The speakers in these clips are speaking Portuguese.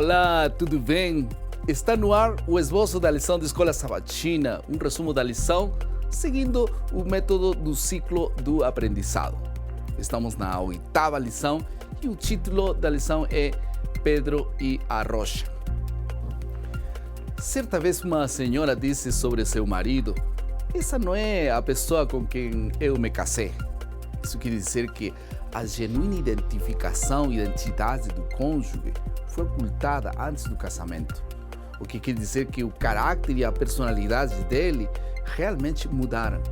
Olá, tudo bem? Está no ar o esboço da lição da Escola Sabatina, um resumo da lição seguindo o método do ciclo do aprendizado. Estamos na 8ª lição e o título da lição é Pedro e a Rocha. Certa vez uma senhora disse sobre seu marido: essa não é a pessoa com quem eu me casei. Isso quer dizer que a genuína identificação e identidade do cônjuge foi ocultada antes do casamento. O que quer dizer que o caráter e a personalidade dele realmente mudaram.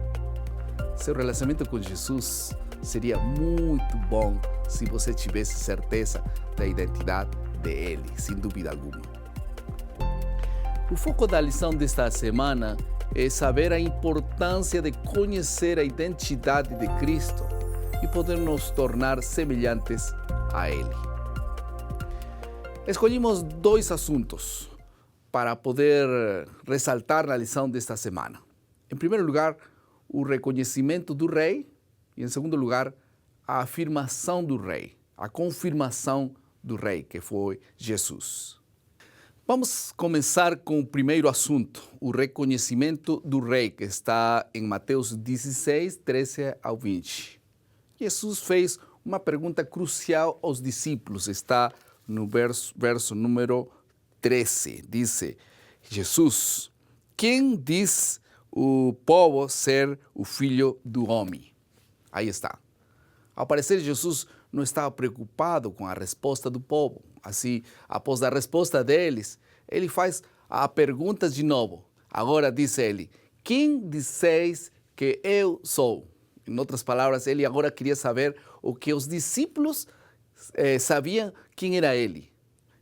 Seu relacionamento com Jesus seria muito bom se você tivesse certeza da identidade dele, sem dúvida alguma. O foco da lição desta semana é saber a importância de conhecer a identidade de Cristo e poder nos tornar semelhantes a Ele. Escolhemos 2 assuntos para poder ressaltar na lição desta semana. Em primeiro lugar, o reconhecimento do rei e, em segundo lugar, a afirmação do rei, a confirmação do rei, que foi Jesus. Vamos começar com o primeiro assunto, o reconhecimento do rei, que está em Mateus 16, 13 ao 20. Jesus fez uma pergunta crucial aos discípulos, está no verso número 13. Diz Jesus: quem diz o povo ser o filho do homem? Aí está. Ao parecer, Jesus não estava preocupado com a resposta do povo. Assim, após a resposta deles, ele faz a pergunta de novo. Agora diz ele: quem disseis que eu sou? Em outras palavras, ele agora queria saber o que os discípulos sabiam quem era ele.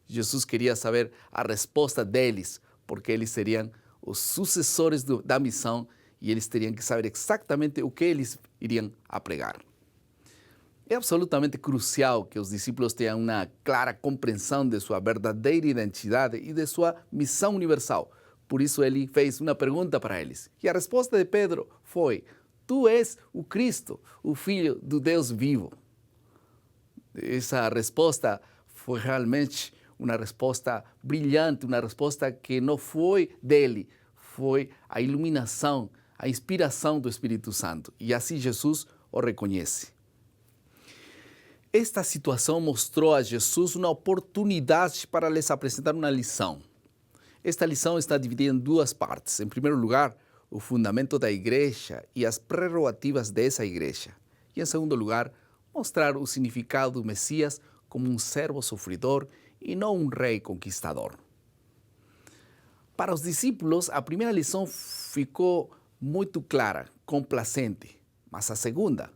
Jesus queria saber a resposta deles, porque eles seriam os sucessores da missão e eles teriam que saber exatamente o que eles iriam a pregar. É absolutamente crucial que os discípulos tenham uma clara compreensão de sua verdadeira identidade e de sua missão universal. Por isso ele fez uma pergunta para eles. E a resposta de Pedro foi: tu és o Cristo, o Filho do Deus vivo. Essa resposta foi realmente uma resposta brilhante, uma resposta que não foi dele, foi a iluminação, a inspiração do Espírito Santo. E assim Jesus o reconhece. Esta situação mostrou a Jesus uma oportunidade para lhes apresentar uma lição. Esta lição está dividida em 2 partes. Em primeiro lugar, o fundamento da igreja e as prerrogativas dessa igreja. E, em segundo lugar, mostrar o significado do Messias como um servo sofredor e não um rei conquistador. Para os discípulos, a primeira lição ficou muito clara, complacente, mas a segunda,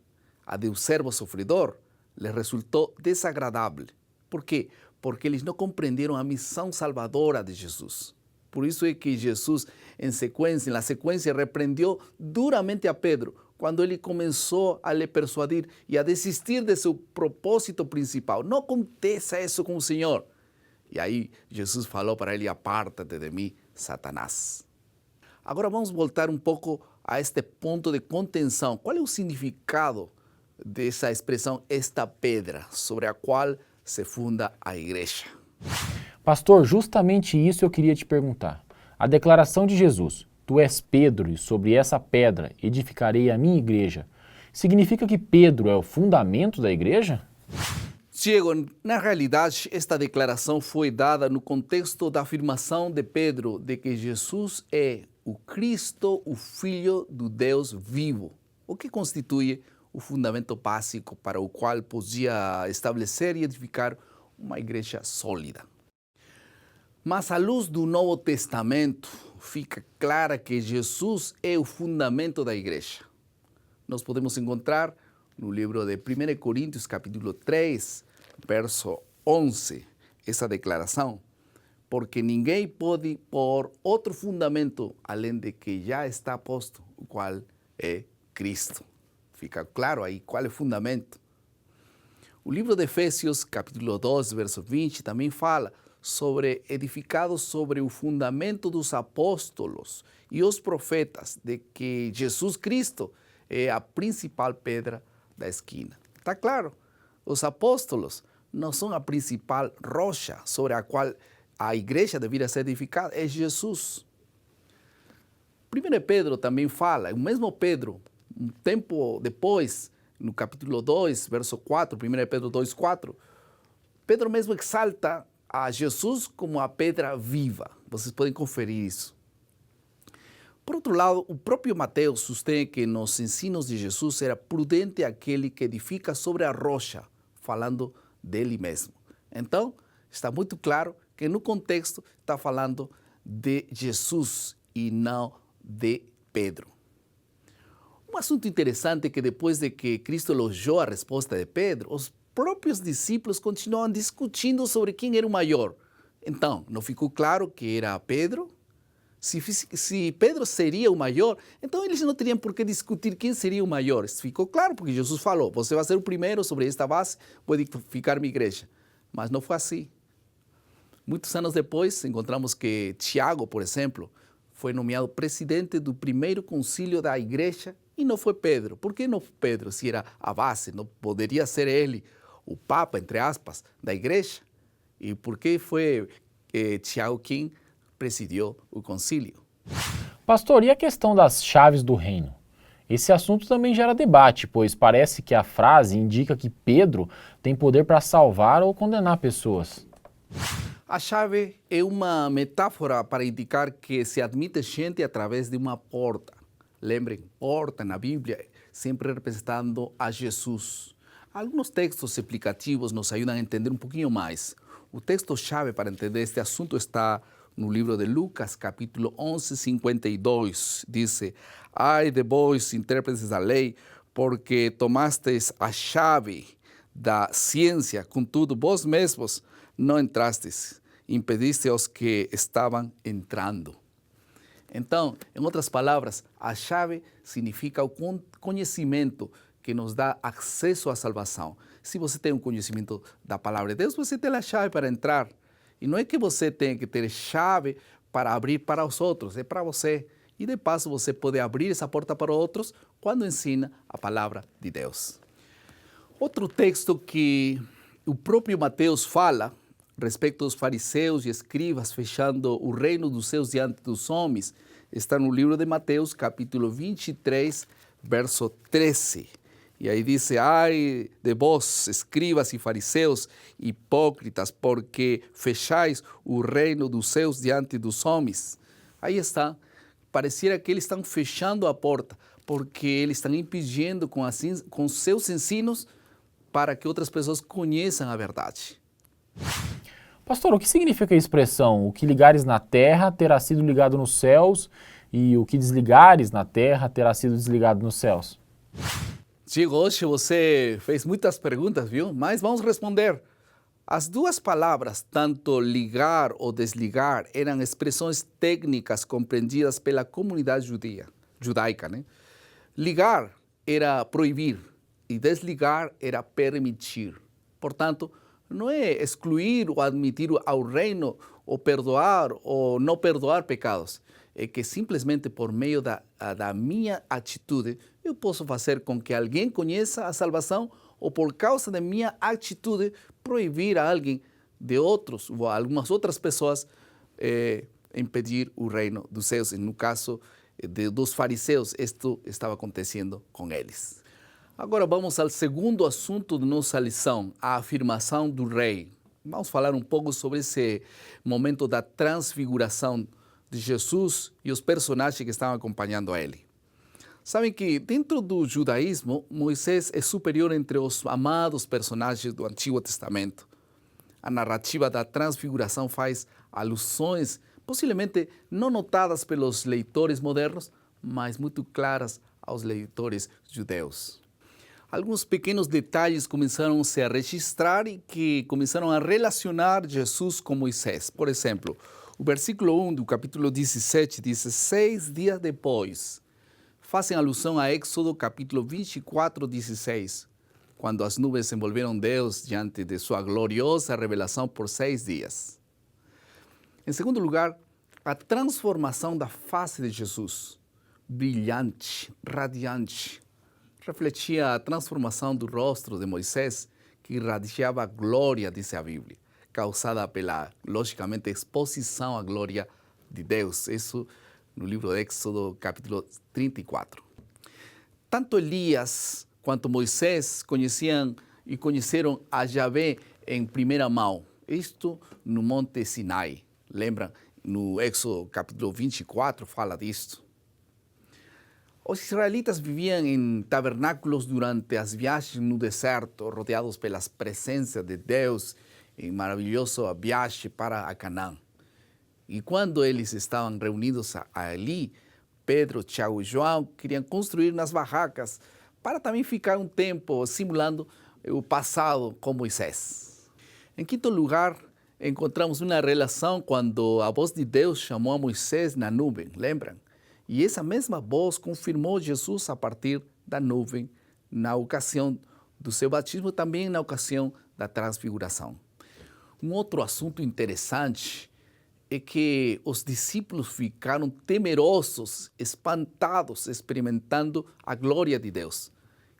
a do servo sofredor, lhes resultou desagradável. Por quê? Porque eles não compreenderam a missão salvadora de Jesus. Por isso é que Jesus, na sequência, repreendeu duramente a Pedro, quando ele começou a lhe persuadir e a desistir de seu propósito principal. Não aconteça isso com o Senhor. E aí Jesus falou para ele: aparta-te de mim, Satanás. Agora vamos voltar um pouco a este ponto de contenção. Qual é o significado dessa expressão, esta pedra, sobre a qual se funda a igreja? Pastor, justamente isso eu queria te perguntar. A declaração de Jesus: tu és Pedro e sobre essa pedra edificarei a minha igreja, significa que Pedro é o fundamento da igreja? Diego, na realidade, esta declaração foi dada no contexto da afirmação de Pedro de que Jesus é o Cristo, o Filho do Deus vivo, o que constitui o fundamento básico para o qual podia estabelecer e edificar uma igreja sólida. Mas à luz do Novo Testamento, fica clara que Jesus é o fundamento da igreja. Nós podemos encontrar no livro de 1 Coríntios, capítulo 3, verso 11, essa declaração: porque ninguém pode pôr outro fundamento além de que já está posto, o qual é Cristo. Fica claro aí qual é o fundamento. O livro de Efésios, capítulo 2, verso 20, também fala sobre edificados sobre o fundamento dos apóstolos e os profetas, de que Jesus Cristo é a principal pedra da esquina. Está claro? Os apóstolos não são a principal rocha sobre a qual a igreja deveria ser edificada é Jesus. 1 Pedro também fala, o mesmo Pedro, um tempo depois, no capítulo 2, verso 4, 1 Pedro 2, 4, Pedro mesmo exalta a Jesus como a pedra viva. Vocês podem conferir isso. Por outro lado, o próprio Mateus sustém que nos ensinos de Jesus era prudente aquele que edifica sobre a rocha, falando dele mesmo. Então, está muito claro que no contexto está falando de Jesus e não de Pedro. Um assunto interessante é que depois de que Cristo elogiou a resposta de Pedro, os próprios discípulos continuavam discutindo sobre quem era o maior. Então, não ficou claro que era Pedro? Se Pedro seria o maior, então eles não teriam por que discutir quem seria o maior. Isso ficou claro porque Jesus falou, você vai ser o primeiro sobre esta base, vou edificar minha igreja. Mas não foi assim. Muitos anos depois, encontramos que Tiago, por exemplo, foi nomeado presidente do primeiro concílio da igreja e não foi Pedro. Por que não foi Pedro? Se era a base, não poderia ser ele o papa, entre aspas, da igreja? E por que foi Tiago quem presidiu o concílio? Pastor, e a questão das chaves do reino? Esse assunto também gera debate, pois parece que a frase indica que Pedro tem poder para salvar ou condenar pessoas. A chave é uma metáfora para indicar que se admite gente através de uma porta. Lembrem, porta na Bíblia, sempre representando a Jesus. Alguns textos explicativos nos ajudam a entender um pouquinho mais. O texto-chave para entender este assunto está no livro de Lucas, capítulo 11, 52. Diz: ai de vós, intérpretes da lei, porque tomastes a chave da ciência, contudo vós mesmos não entrastes, impediste aos que estavam entrando. Então, em outras palavras, a chave significa o conhecimento que nos dá acesso à salvação. Se você tem um conhecimento da palavra de Deus, você tem a chave para entrar. E não é que você tenha que ter chave para abrir para os outros, é para você. E de passo você pode abrir essa porta para outros quando ensina a palavra de Deus. Outro texto que o próprio Mateus fala respeito aos fariseus e escribas fechando o reino dos céus diante dos homens, está no livro de Mateus, capítulo 23, verso 13. E aí diz: ai de vós, escribas e fariseus, hipócritas, porque fechais o reino dos céus diante dos homens. Aí está, pareciera que eles estão fechando a porta, porque eles estão impedindo com seus ensinos para que outras pessoas conheçam a verdade. Pastor, o que significa a expressão o que ligares na terra terá sido ligado nos céus e o que desligares na terra terá sido desligado nos céus? Diego, hoje você fez muitas perguntas, viu? Mas vamos responder. As duas palavras, tanto ligar ou desligar, eram expressões técnicas compreendidas pela comunidade judaica, né? Ligar era proibir e desligar era permitir. Portanto, não é excluir ou admitir ao reino, ou perdoar ou não perdoar pecados. É que simplesmente por meio da minha atitude, eu posso fazer com que alguém conheça a salvação ou por causa da minha atitude proibir a alguém de outros ou algumas outras pessoas impedir o reino dos céus. No caso dos fariseus, isto estava acontecendo com eles. Agora vamos ao segundo assunto de nossa lição, a afirmação do rei. Vamos falar um pouco sobre esse momento da transfiguração de Jesus e os personagens que estavam acompanhando a ele. Sabem que dentro do judaísmo, Moisés é superior entre os amados personagens do Antigo Testamento. A narrativa da transfiguração faz alusões, possivelmente não notadas pelos leitores modernos, mas muito claras aos leitores judeus. Alguns pequenos detalhes começaram a se registrar e que começaram a relacionar Jesus com Moisés. Por exemplo, o versículo 1 do capítulo 17 diz: 6 dias depois. Fazem alusão a Êxodo capítulo 24, 16, quando as nuvens envolveram Deus diante de sua gloriosa revelação por 6 dias. Em segundo lugar, a transformação da face de Jesus, brilhante, radiante, refletia a transformação do rosto de Moisés, que irradiava glória, diz a Bíblia. causada pela, logicamente, exposição à glória de Deus. Isso no livro de Éxodo, capítulo 34. Tanto Elias quanto Moisés conheceram a Yahvé em primeira mão. Isto no Monte Sinai. Lembram? No Éxodo capítulo 24 fala disto. Os israelitas viviam em tabernáculos durante as viagens no deserto, rodeados pelas presenças de Deus em maravilhosa viagem para Canaã. E quando eles estavam reunidos ali, Pedro, Tiago e João queriam construir nas barracas para também ficar um tempo simulando o passado com Moisés. Em quinto lugar, encontramos uma relação quando a voz de Deus chamou a Moisés na nuvem, lembram? E essa mesma voz confirmou Jesus a partir da nuvem na ocasião do seu batismo, também na ocasião da transfiguração. Um outro assunto interessante é que os discípulos ficaram temerosos, espantados, experimentando a glória de Deus.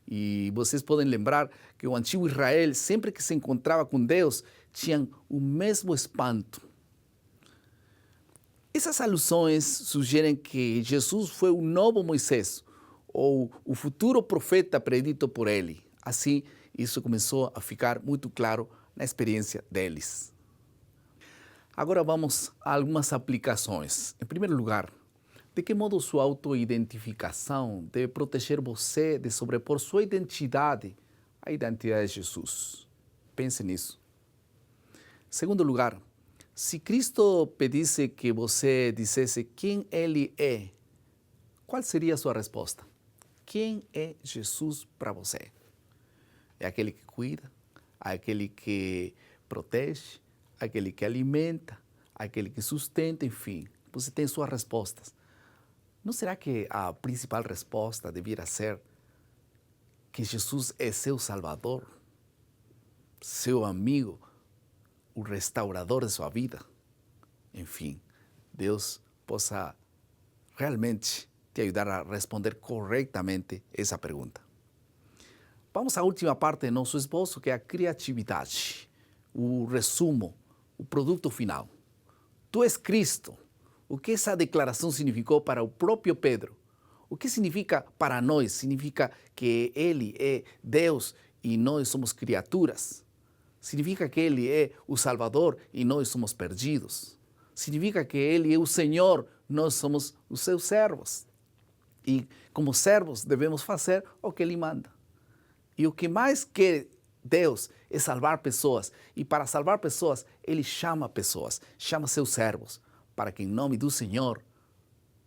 E vocês podem lembrar que o antigo Israel, sempre que se encontrava com Deus, tinham o mesmo espanto. Essas alusões sugerem que Jesus foi o novo Moisés, ou o futuro profeta predito por ele. Assim, isso começou a ficar muito claro na experiência deles. Agora vamos a algumas aplicações. Em primeiro lugar, de que modo sua autoidentificação deve proteger você de sobrepor sua identidade à identidade de Jesus? Pense nisso. Em segundo lugar, se Cristo pedisse que você dissesse quem Ele é, qual seria a sua resposta? Quem é Jesus para você? É aquele que cuida? Aquele que protege? Aquele que alimenta? Aquele que sustenta? Enfim, você tem suas respostas. Não será que a principal resposta deveria ser que Jesus é seu Salvador, seu amigo, o restaurador de sua vida? Enfim, Deus possa realmente te ajudar a responder corretamente essa pergunta. Vamos à última parte de nosso esboço, que é a criatividade, o resumo, o produto final. Tu és Cristo. O que essa declaração significou para o próprio Pedro? O que significa para nós? Significa que Ele é Deus e nós somos criaturas. Significa que Ele é o Salvador e nós somos perdidos. Significa que Ele é o Senhor, nós somos os seus servos. E como servos devemos fazer o que Ele manda. E o que mais quer Deus é salvar pessoas. E para salvar pessoas, Ele chama pessoas, chama seus servos, para que em nome do Senhor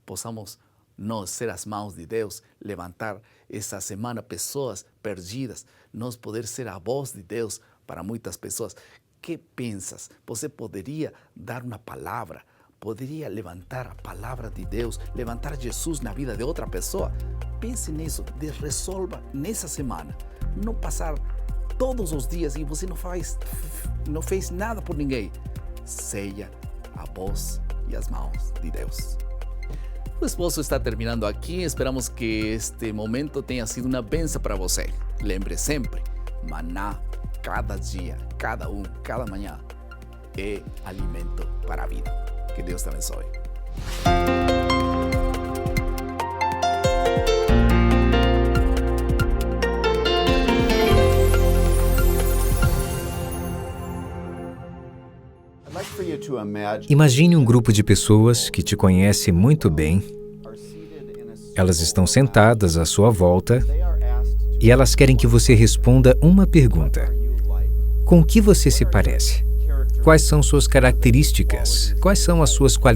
possamos nós ser as mãos de Deus, levantar essa semana pessoas perdidas, nós poder ser a voz de Deus para muitas pessoas. Que pensas? Você poderia dar uma palavra, poderia levantar a palavra de Deus, levantar Jesus na vida de outra pessoa? Pense nisso, resolva nessa semana, não passar todos os dias e você não fez nada por ninguém. Seja a voz e as mãos de Deus. O esboço está terminando aqui. Esperamos que este momento tenha sido uma bênção para você. Lembre sempre, maná, cada dia, cada manhã, é alimento para a vida. Que Deus te abençoe. Imagine um grupo de pessoas que te conhece muito bem. Elas estão sentadas à sua volta e elas querem que você responda uma pergunta. Com o que você se parece? Quais são suas características? Quais são as suas qualidades?